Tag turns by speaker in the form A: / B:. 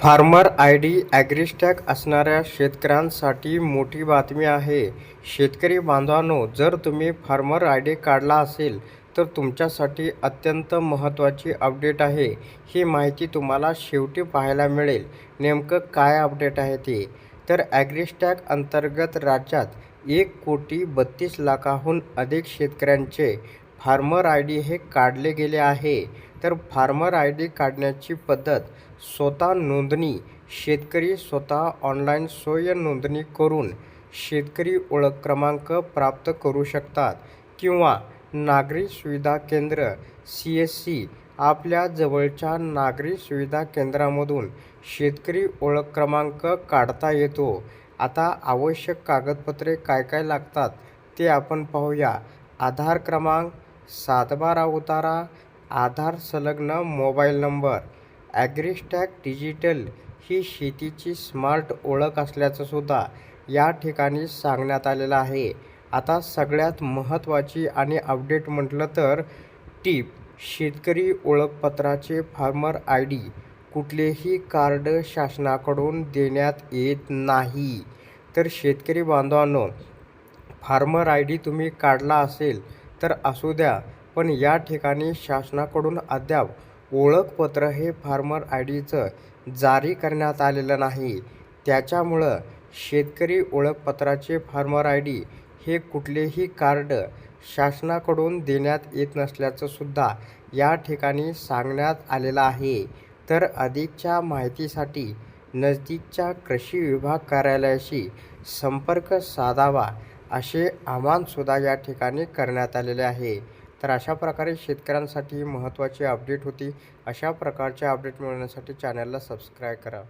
A: Farmer ID. ॲग्रीस्टॅग असणाऱ्या शेतकऱ्यांसाठी मोठी बातमी आहे. शेतकरी बांधवांनो, जर तुम्ही फार्मर आय.डी. काढला असेल तर तुमच्यासाठी अत्यंत महत्त्वाची अपडेट आहे. ही माहिती तुम्हाला शेवटी पाहायला मिळेल. नेमकं काय अपडेट आहे ते? तर ॲग्रीस्टॅग अंतर्गत राज्यात 1,32,00,000हून अधिक शेतकऱ्यांचे फार्मर आय.डी. हे काढले गेले आहे. तर फार्मर आय.डी. काढण्याची पद्धत स्वतः नोंदणी. शेतकरी स्वतः ऑनलाईन स्वयंनोंदणी करून शेतकरी ओळख क्रमांक प्राप्त करू शकतात किंवा नागरी सुविधा केंद्र (CSC) आपल्या जवळच्या नागरी सुविधा केंद्रामधून शेतकरी ओळख क्रमांक काढता येतो. आता आवश्यक कागदपत्रे काय काय लागतात ते आपण पाहूया. आधार क्रमांक, 7/12 उतारा, आधार संलग्न मोबाईल नंबर. ॲग्रीस्टॅग डिजिटल ही शेतीची स्मार्ट ओळख असल्याचं सुद्धा या ठिकाणी सांगण्यात आलेलं आहे. आता सगळ्यात महत्त्वाची आणि अपडेट म्हटलं तर टीप: शेतकरी ओळखपत्राचे फार्मर आय.डी. कुठलेही कार्ड शासनाकडून देण्यात येत नाही. तर शेतकरी बांधवांनो, फार्मर आय.डी. तुम्ही काढला असेल तर असू द्या, पण या ठिकाणी शासनाकडून अद्याप ओळखपत्र हे फार्मर आय.डी.चं जारी करण्यात आलेलं नाही. त्याच्यामुळं शेतकरी ओळखपत्राचे फार्मर आय.डी. हे कुठलेही कार्ड शासनाकडून देण्यात येत नसल्याचं सुद्धा या ठिकाणी सांगण्यात आलेलं आहे. तर अधिकच्या माहितीसाठी नजदीकच्या कृषी विभाग कार्यालयाशी संपर्क साधावा, असे आवाहनसुद्धा या ठिकाणी करण्यात आलेले आहे. तर अशा प्रकारे शेतकऱ्यांसाठी महत्त्वाची अपडेट होती. अशा प्रकारच्या अपडेट मिळवण्यासाठी चॅनलला सबस्क्राईब करा.